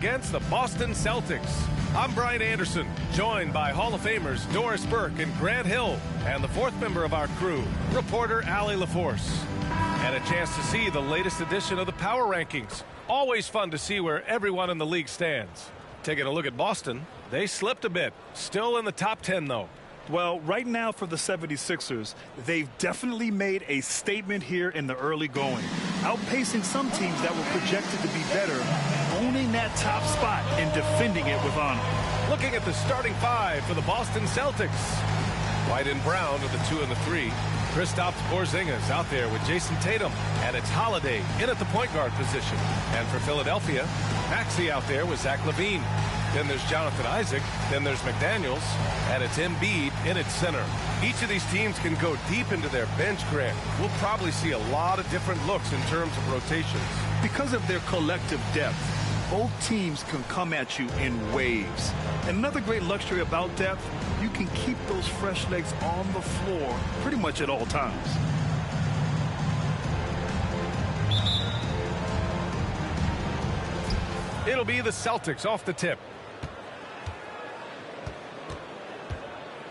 Against the Boston Celtics. I'm Brian Anderson, joined by Hall of Famers Doris Burke and Grant Hill, and the fourth member of our crew, reporter Allie LaForce. And a chance to see the latest edition of the Power Rankings. Always fun to see where everyone in the league stands. Taking a look at Boston, they slipped a bit. Still in the top 10, though. Well, right now for the 76ers, they've definitely made a statement here in the early going, outpacing some teams that were projected to be better, owning that top spot and defending it with honor. Looking at the starting five for the Boston Celtics. White and Brown are the 2 and the 3. Kristaps Porzingis out there with Jason Tatum, and it's Holiday in at the point guard position. And for Philadelphia, Maxey out there with Zach LaVine. Then there's Jonathan Isaac, then there's McDaniels, and it's Embiid in its center. Each of these teams can go deep into their bench, Grant. We'll probably see a lot of different looks in terms of rotations. Because of their collective depth, both teams can come at you in waves. And another great luxury about depth, you can keep those fresh legs on the floor pretty much at all times. It'll be the Celtics off the tip.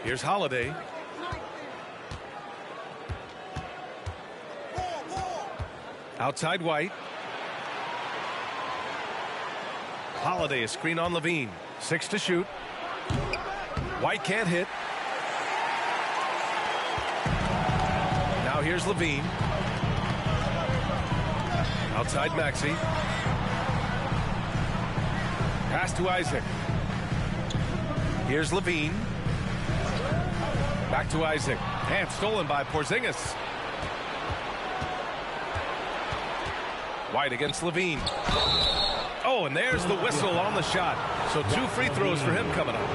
Here's Holiday. Outside White. Holiday, a screen on LaVine. 6 to shoot. White can't hit. Now here's LaVine. Outside Maxey. Pass to Isaac. Here's LaVine. Back to Isaac. And stolen by Porzingis. White against LaVine. Oh, and there's the whistle on the shot. So 2 free throws for him coming up.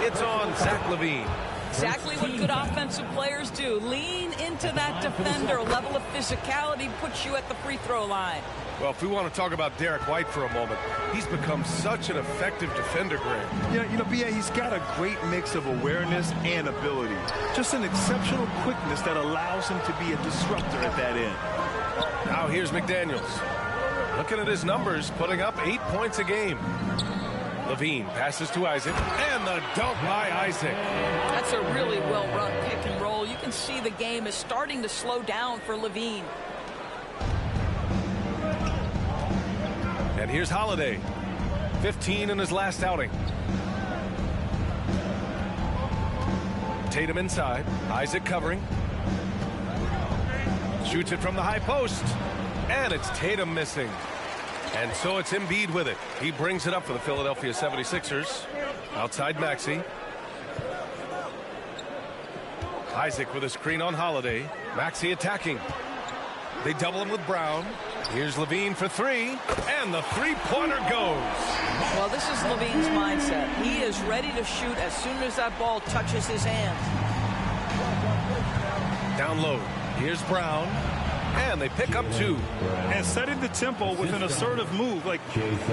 It's on Zach LaVine. Exactly what good offensive players do. Lean into that defender. A level of physicality puts you at the free throw line. Well, if we want to talk about Derek White for a moment, he's become such an effective defender, Grant. Yeah, you know, B.A., he's got a great mix of awareness and ability. Just an exceptional quickness that allows him to be a disruptor at that end. Now here's McDaniels. Looking at his numbers, putting up 8 points a game. LaVine passes to Isaac, and the dunk by Isaac. That's a really well-run pick and roll. You can see the game is starting to slow down for LaVine. And here's Holiday. 15 in his last outing. Tatum inside. Isaac covering. Shoots it from the high post. And it's Tatum missing. And so it's Embiid with it. He brings it up for the Philadelphia 76ers. Outside Maxey. Isaac with a screen on Holiday. Maxey attacking. They double him with Brown. Here's LaVine for 3. And the three-pointer goes. Well, this is LaVine's mindset. He is ready to shoot as soon as that ball touches his hands. Down low. Here's Brown. And they pick up 2. And setting the tempo with an assertive move. Like,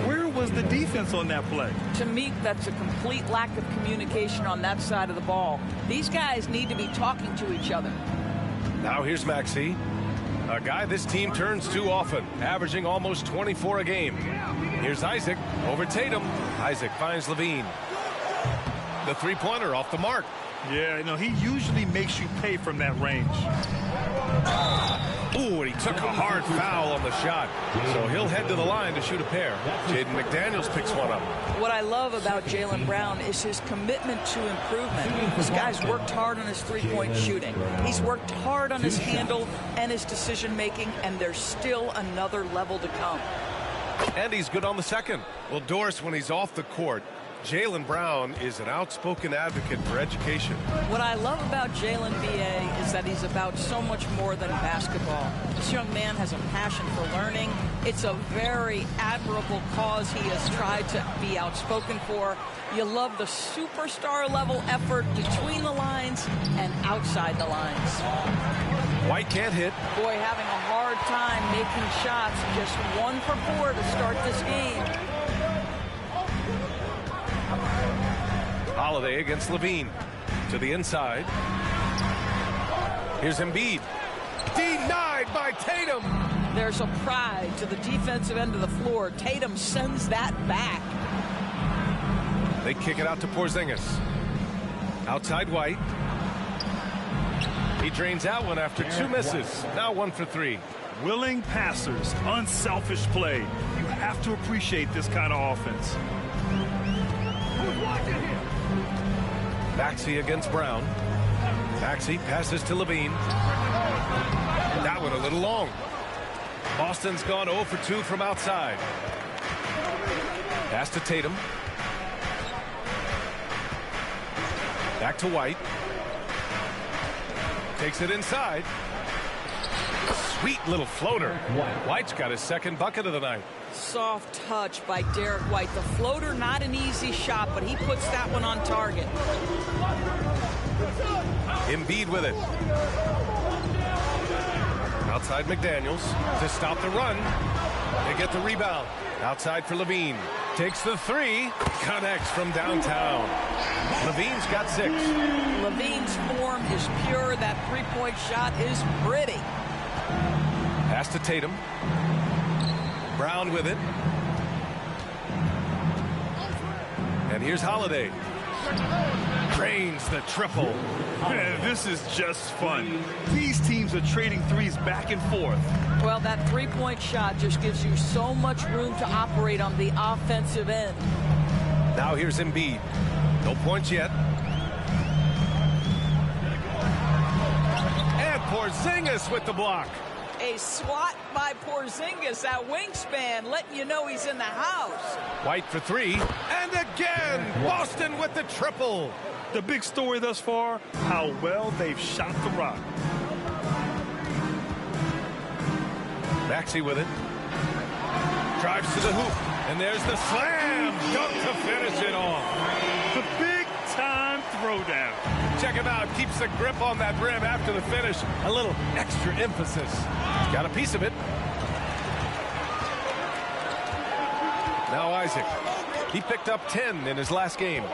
where was the defense on that play? To me, that's a complete lack of communication on that side of the ball. These guys need to be talking to each other. Now here's Maxey. A guy this team turns to often, averaging almost 24 a game. Here's Isaac over Tatum. Isaac finds LaVine. The three-pointer off the mark. Yeah, you know, he usually makes you pay from that range. Ooh, and he took a hard foul on the shot. So he'll head to the line to shoot a pair. Jaden McDaniels picks one up. What I love about Jaylen Brown is his commitment to improvement. This guy's worked hard on his three-point shooting. He's worked hard on his handle and his decision-making, and there's still another level to come. And he's good on the second. Well, Doris, when he's off the court, Jaylen Brown is an outspoken advocate for education. What I love about Jaylen, B.A., is that he's about so much more than basketball. This young man has a passion for learning. It's a very admirable cause he has tried to be outspoken for. You love the superstar level effort between the lines and outside the lines. White can't hit. Boy, having a hard time making shots. Just 1 for 4 to start this game. Holiday against LaVine. To the inside. Here's Embiid. Denied by Tatum. There's a pride to the defensive end of the floor. Tatum sends that back. They kick it out to Porzingis. Outside White. He drains out one after 2 misses. Now 1 for 3. Willing passers, unselfish play. You have to appreciate this kind of offense. Maxey against Brown. Maxey passes to Levine. That one a little long. Boston's gone 0 for 2 from outside. Pass to Tatum. Back to White. Takes it inside. Sweet little floater. White's got his second bucket of the night. Soft touch by Derek White. The floater, not an easy shot, but he puts that one on target. Embiid with it. Outside McDaniels to stop the run. They get the rebound. Outside for Levine. Takes the 3. Connects from downtown. Levine's got 6. Levine's form is pure. That three-point shot is pretty. Pass to Tatum. Brown with it. And here's Holiday. Drains the triple. Man, this is just fun. These teams are trading threes back and forth. Well, that three-point shot just gives you so much room to operate on the offensive end. Now here's Embiid. No points yet. And Porzingis with the block. A swat by Porzingis, that wingspan, letting you know he's in the house. White for 3. And again, Boston with the triple. The big story thus far, how well they've shot the rock. Maxey with it. Drives to the hoop. And there's the slam dunk to finish it off. The big-time throwdown. Check him out. Keeps the grip on that rim after the finish. A little extra emphasis. Got a piece of it. Now Isaac. He picked up 10 in his last game.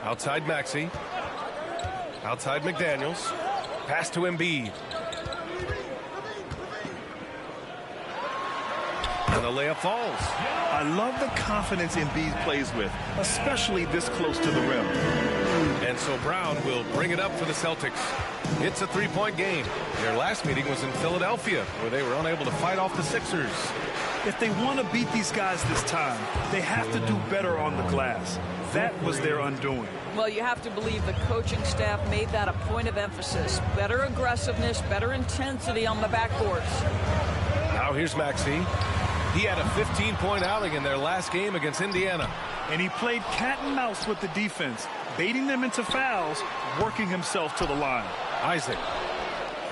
Outside Maxey. Outside McDaniels. Pass to Embiid. And the layup falls. I love the confidence Embiid plays with, especially this close to the rim. And so Brown will bring it up for the Celtics. It's a 3-point game. Their last meeting was in Philadelphia, where they were unable to fight off the Sixers. If they want to beat these guys this time, they have to do better on the glass. That was their undoing. Well, you have to believe the coaching staff made that a point of emphasis. Better aggressiveness, better intensity on the backboards. Now here's Maxey. He had a 15-point outing in their last game against Indiana. And he played cat and mouse with the defense, baiting them into fouls, working himself to the line. Isaac.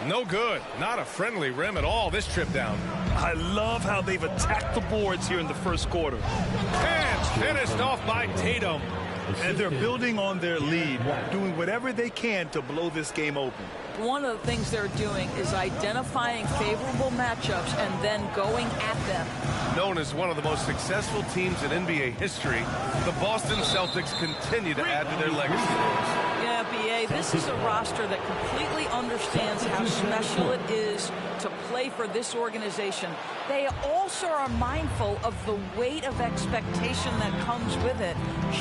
No good. Not a friendly rim at all this trip down. I love how they've attacked the boards here in the first quarter. And finished off by Tatum. And they're building on their lead, doing whatever they can to blow this game open. One of the things they're doing is identifying favorable matchups and then going at them. Known as one of the most successful teams in NBA history, the Boston Celtics continue to add to their legacy. Yeah, B.A., this is a roster that completely understands how special it is to play for this organization. They also are mindful of the weight of expectation that comes with it.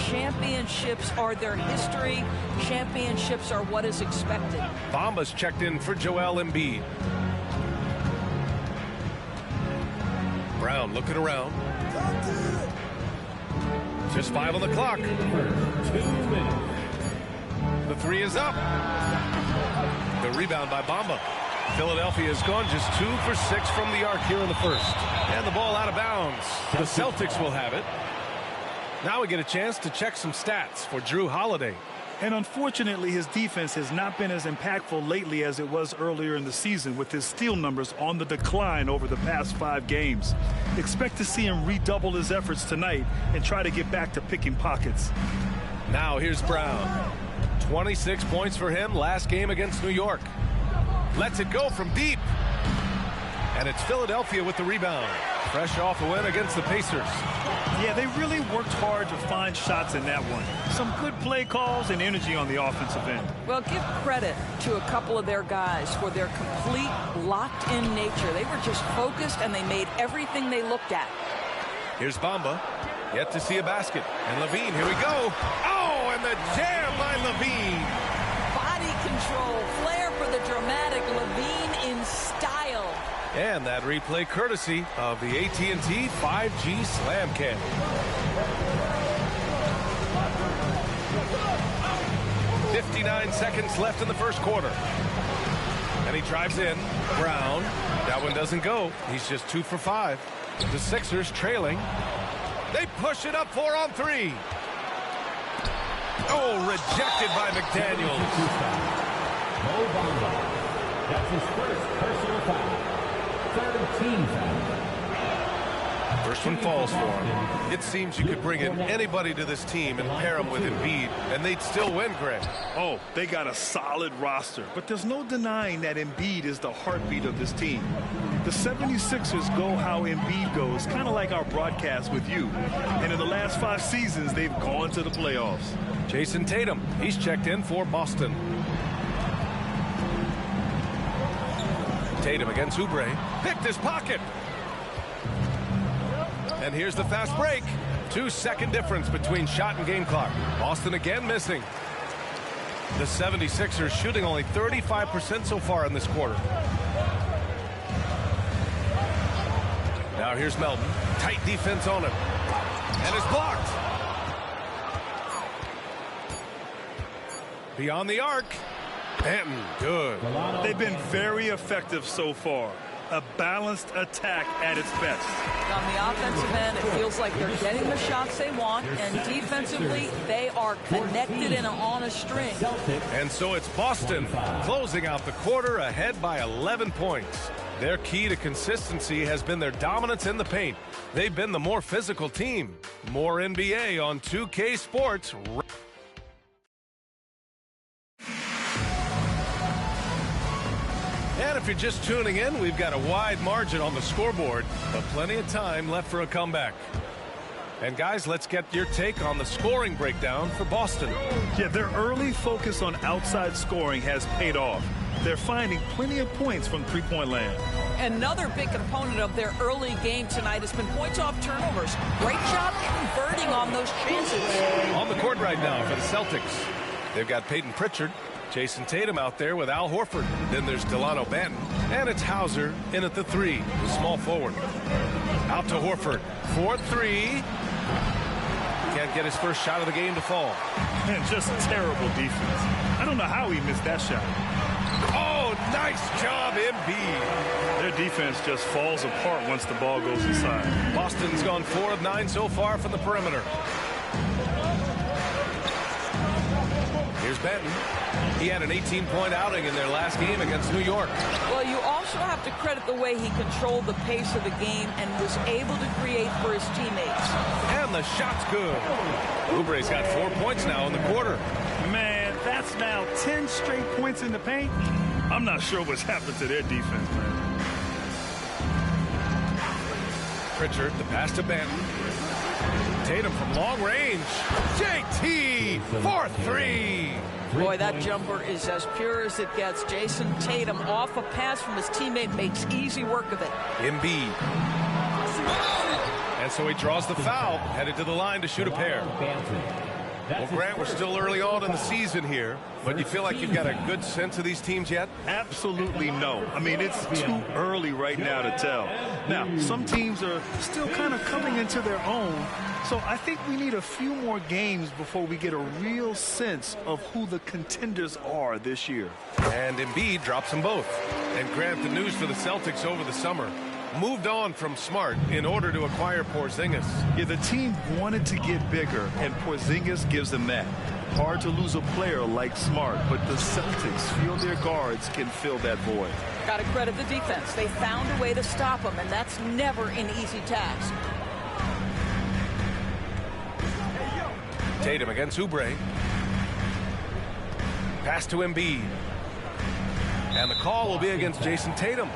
Championships are their history. Championships are what is expected. Bamba's checked in for Joel Embiid. Brown looking around. Just 5 on the clock. The 3 is up. The rebound by Bamba. Philadelphia has gone just 2 for 6 from the arc here in the first. And the ball out of bounds. The Celtics will have it. Now we get a chance to check some stats for Jrue Holiday. And unfortunately, his defense has not been as impactful lately as it was earlier in the season, with his steal numbers on the decline over the past 5 games. Expect to see him redouble his efforts tonight and try to get back to picking pockets. Now here's Brown. 26 points for him last game against New York. Lets it go from deep. And it's Philadelphia with the rebound. Fresh off a win against the Pacers. Yeah, they really worked hard to find shots in that one. Some good play calls and energy on the offensive end. Well, give credit to a couple of their guys for their complete locked-in nature. They were just focused, and they made everything they looked at. Here's Bamba. Yet to see a basket. And Levine, here we go. Oh, and the jam by Levine. Body control, flair for the dramatic, Levine in style. And that replay courtesy of the AT&T 5G Slam Cam. .59 seconds left in the first quarter. And he drives in. Brown. That one doesn't go. He's just 2 for 5. The Sixers trailing. They push it up 4 on 3. Oh, rejected by McDaniels. That's his first personal foul. First one falls for him. It seems you could bring in anybody to this team and pair them with Embiid, and they'd still win, Greg. Oh, they got a solid roster, but there's no denying that Embiid is the heartbeat of this team. The 76ers go how Embiid goes, kind of like our broadcast with you. And in the last 5 seasons, they've gone to the playoffs. Jason Tatum, he's checked in for Boston. Tatum against Oubre. Picked his pocket. And here's the fast break. 2-second difference between shot and game clock. Boston again missing. The 76ers shooting only 35% so far in this quarter. Now here's Melton. Tight defense on him. And it's blocked. Beyond the arc. Banton, good. They've been very effective so far. A balanced attack at its best. On the offensive end, it feels like they're getting the shots they want, and defensively, they are connected and on a string. And so it's Boston closing out the quarter ahead by 11 points. Their key to consistency has been their dominance in the paint. They've been the more physical team. More NBA on 2K Sports. And if you're just tuning in, we've got a wide margin on the scoreboard, but plenty of time left for a comeback. And guys, let's get your take on the scoring breakdown for Boston. Yeah, their early focus on outside scoring has paid off. They're finding plenty of points from three-point land. Another big component of their early game tonight has been points off turnovers. Great job converting on those chances. On the court right now for the Celtics, they've got Peyton Pritchard, Jason Tatum out there with Al Horford. Then there's Delano Banton. And it's Hauser in at the 3, the small forward. Out to Horford. 4-3. Can't get his first shot of the game to fall. Man, just terrible defense. I don't know how he missed that shot. Oh, nice job, Embiid. Their defense just falls apart once the ball goes inside. Boston's gone 4 of 9 so far from the perimeter. Here's Banton. He had an 18-point outing in their last game against New York. Well, you also have to credit the way he controlled the pace of the game and was able to create for his teammates. And the shot's good. Oubre's got 4 points now in the quarter. Man, that's now 10 straight points in the paint. I'm not sure what's happened to their defense, man. Pritchard, the pass to Banton. Tatum from long range. JT, 4-3. Boy, that jumper is as pure as it gets. Jason Tatum off a pass from his teammate makes easy work of it. Embiid. And so he draws the foul, headed to the line to shoot a pair. Well, Grant, we're still early on in the season here, but you feel like you've got a good sense of these teams yet? Absolutely no. I mean, it's too early right now to tell. Now, some teams are still kind of coming into their own, so I think we need a few more games before we get a real sense of who the contenders are this year. And Embiid drops them both. And Grant, the news for the Celtics over the summer, moved on from Smart in order to acquire Porzingis. Yeah, the team wanted to get bigger, and Porzingis gives them that. Hard to lose a player like Smart, but the Celtics feel their guards can fill that void. Got to credit the defense. They found a way to stop him, and that's never an easy task. Tatum against Oubre. Pass to Embiid. And the call will be against Jason Tatum.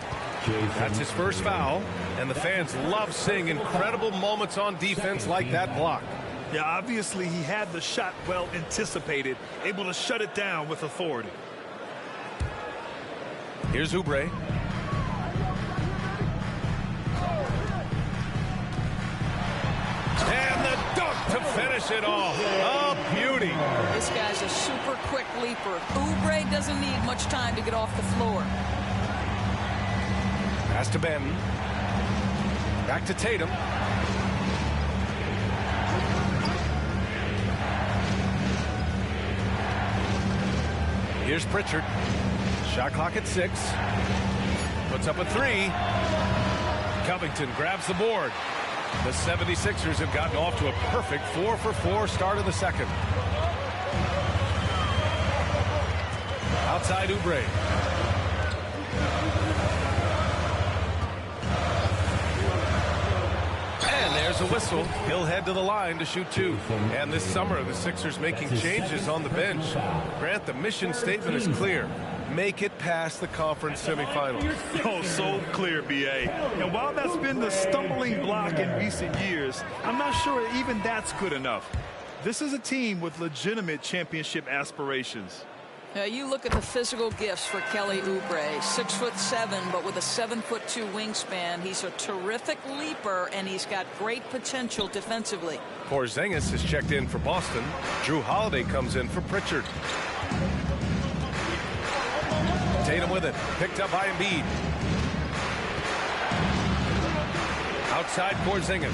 That's his first foul, and the fans love seeing incredible moments on defense like that block. Yeah, obviously he had the shot well anticipated, able to shut it down with authority. Here's Oubre. And the dunk to finish it off. A beauty. This guy's a super quick leaper. Oubre doesn't need much time to get off the floor. Pass to Benton. Back to Tatum. Here's Pritchard. Shot clock at 6. Puts up a 3. Covington grabs the board. The 76ers have gotten off to a perfect 4-for-4 start of the second. Outside Oubre. And there's a whistle. He'll head to the line to shoot 2. And this summer, the Sixers making changes on the bench. Grant, the mission statement is clear. Make it past the conference semifinals. Oh, so clear, B.A. And while that's been the stumbling block in recent years, I'm not sure even that's good enough. This is a team with legitimate championship aspirations. You look at the physical gifts for Kelly Oubre. 6'7", but with a 7'2" wingspan. He's a terrific leaper, and he's got great potential defensively. Porzingis is checked in for Boston. Drew Holiday comes in for Pritchard. Tatum with it. Picked up by Embiid. Outside Porzingis.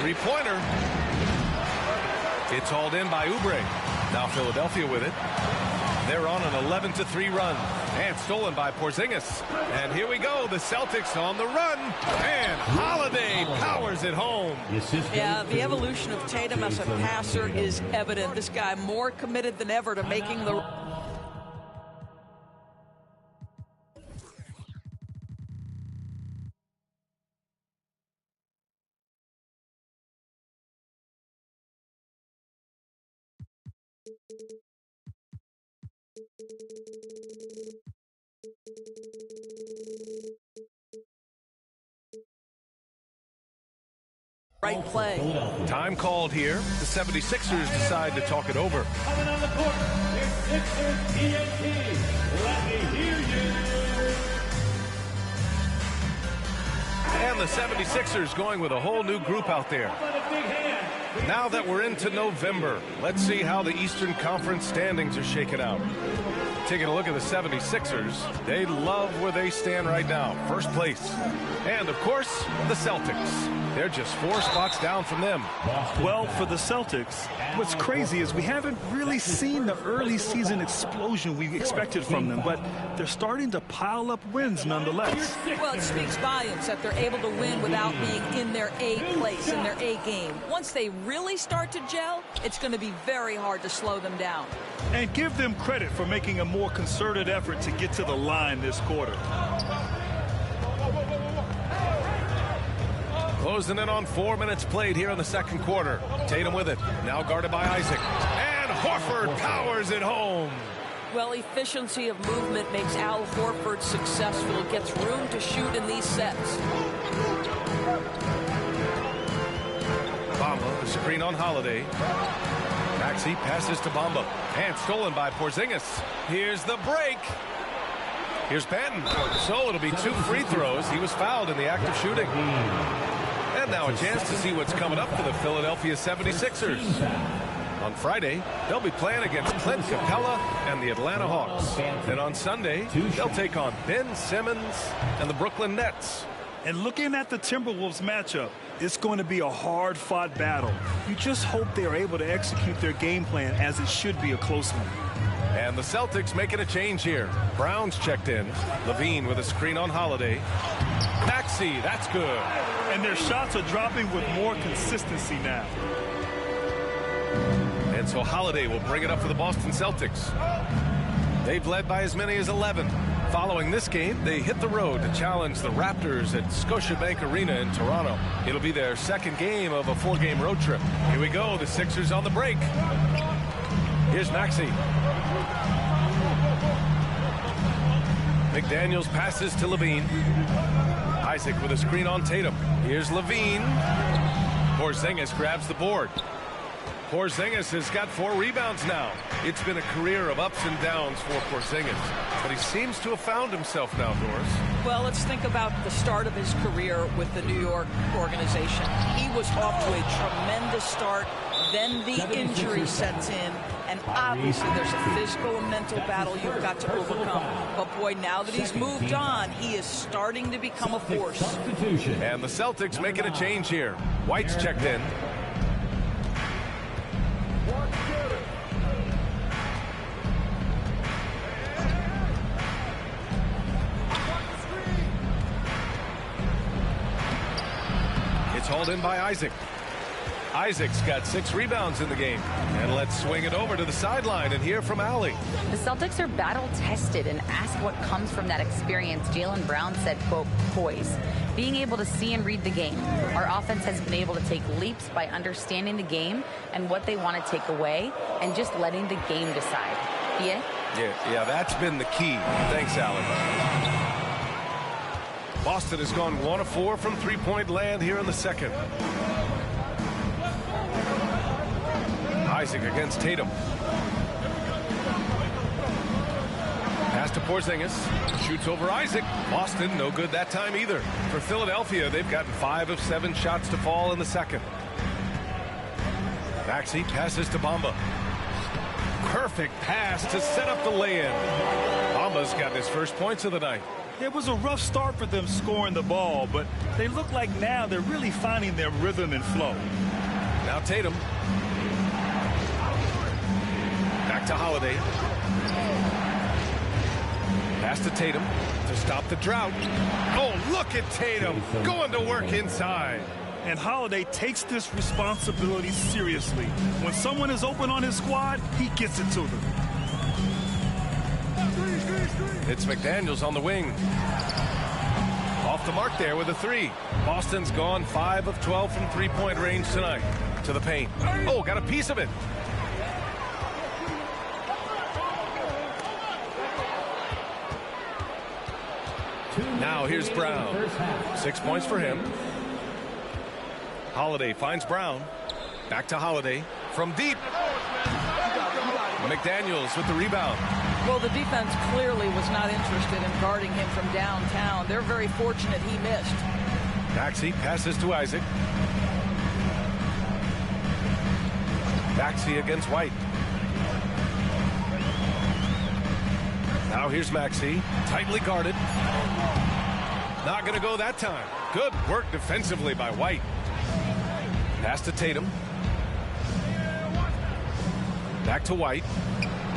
Three-pointer. It's hauled in by Oubre. Now Philadelphia with it. They're on an 11-3 run. And stolen by Porzingis. And here we go. The Celtics on the run. And Holiday powers it home. Yeah, the evolution of Tatum as a passer is evident. This guy more committed than ever to making the... right play. Time called here. The 76ers decide to talk it over. Coming on the court, here's Sixers TNT. Let me hear you. And the 76ers going with a whole new group out there. Now that we're into November, let's see how the Eastern Conference standings are shaken out. Taking a look at the 76ers, they love where they stand right now. First place. And, of course, the Celtics. They're just 4 spots down from them. Well, for the Celtics, what's crazy is we haven't really seen the early season explosion we expected from them, but they're starting to pile up wins nonetheless. Well, it speaks volumes that they're able to win without being in their A place, in their A game. Once they really start to gel, it's going to be very hard to slow them down. And give them credit for making a more concerted effort to get to the line this quarter. Closing in on 4 minutes played here in the second quarter. Tatum with it. Now guarded by Isaac. And Horford powers it home. Well, efficiency of movement makes Al Horford successful. Gets room to shoot in these sets. Bamba, the screen on Holiday. Maxey passes to Bamba. And stolen by Porzingis. Here's the break. Here's Benton. So it'll be 2 free throws. He was fouled in the act of shooting. And now a chance to see what's coming up for the Philadelphia 76ers. On Friday, they'll be playing against Clint Capella and the Atlanta Hawks. Then on Sunday, they'll take on Ben Simmons and the Brooklyn Nets. And looking at the Timberwolves matchup, it's going to be a hard-fought battle. You just hope they are able to execute their game plan as it should be a close one. And the Celtics making a change here. Brown's checked in. Levine with a screen on Holiday. Maxey, that's good. And their shots are dropping with more consistency now. And so Holiday will bring it up for the Boston Celtics. They've led by as many as 11. Following this game, they hit the road to challenge the Raptors at Scotiabank Arena in Toronto. It'll be their second game of a 4-game road trip. Here we go, the Sixers on the break. Here's Maxey. McDaniels passes to Levine. Isaac with a screen on Tatum. Here's Levine. Porzingis grabs the board. Porzingis has got 4 rebounds now. It's been a career of ups and downs for Porzingis, but he seems to have found himself now, Doris. Well, let's think about the start of his career with the New York organization. He was off to a tremendous start. Then the injury sets in, and obviously there's a physical and mental battle you've got to overcome. But boy, now that he's moved on, he is starting to become a force. And the Celtics making a change here. White's checked in. It's hauled in by Isaac. Isaac's got 6 rebounds in the game. And let's swing it over to the sideline and hear from Allie. The Celtics are battle-tested, and asked what comes from that experience, Jaylen Brown said, quote, poise. Being able to see and read the game. Our offense has been able to take leaps by understanding the game and what they want to take away and just letting the game decide. Yeah, that's been the key. Thanks, Allie. Boston has gone 1 of 4 from three-point land here in the second. Isaac against Tatum. Pass to Porzingis. Shoots over Isaac. Boston, no good that time either. For Philadelphia, they've gotten 5 of 7 shots to fall in the second. Maxey passes to Bamba. Perfect pass to set up the lay-in. Bamba's got his first points of the night. It was a rough start for them scoring the ball, but they look like now they're really finding their rhythm and flow. Now Tatum. Back to Holiday. Pass to Tatum to stop the drought. Oh, look at Tatum going to work inside. And Holiday takes this responsibility seriously. When someone is open on his squad, he gets it to them. It's McDaniels on the wing. Off the mark there with a 3. Boston's gone 5 of 12 from three-point range tonight. To the paint. Oh, got a piece of it. Now here's Brown. 6 points for him. Holiday finds Brown. Back to Holiday. From deep. McDaniels with the rebound. Well, the defense clearly was not interested in guarding him from downtown. They're very fortunate he missed. Maxey passes to Isaac. Maxey against White. Now here's Maxey. Tightly guarded. Not going to go that time. Good work defensively by White. Pass to Tatum. Back to White.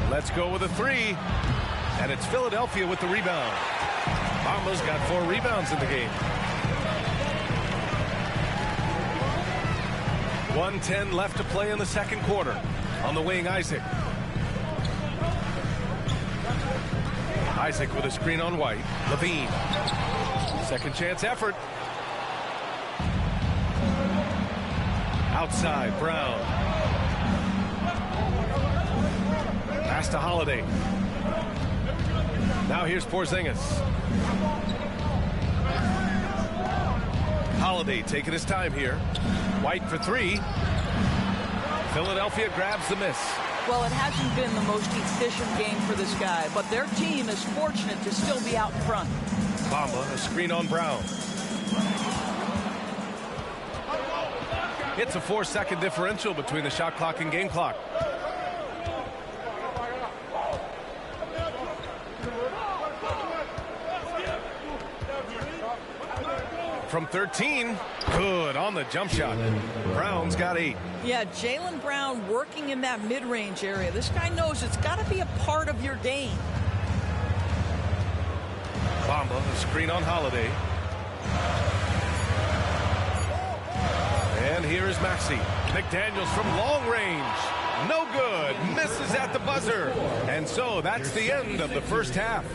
Let's go with a 3. And it's Philadelphia with the rebound. Bamba's got 4 rebounds in the game. 1:10 left to play in the second quarter. On the wing, Isaac. Isaac with a screen on White. Levine. Second chance effort. Outside, Brown. Pass to Holiday. Now here's Porzingis. Holiday taking his time here. White for 3. Philadelphia grabs the miss. Well, it hasn't been the most efficient game for this guy, but their team is fortunate to still be out in front. Bamba, a screen on Brown. It's a 4-second differential between the shot clock and game clock. From 13, good on the jump shot. Brown's got 8. Yeah, Jaylen Brown working in that mid-range area. This guy knows it's got to be a part of your game. Bamba, a screen on Holiday. And here is Maxey. McDaniels from long range. No good. Misses at the buzzer. And so that's the end of the first half.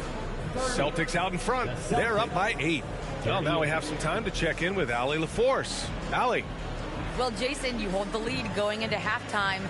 Celtics out in front. They're up by 8. Well, now we have some time to check in with Allie LaForce. Allie. Well, Jason, you hold the lead going into halftime.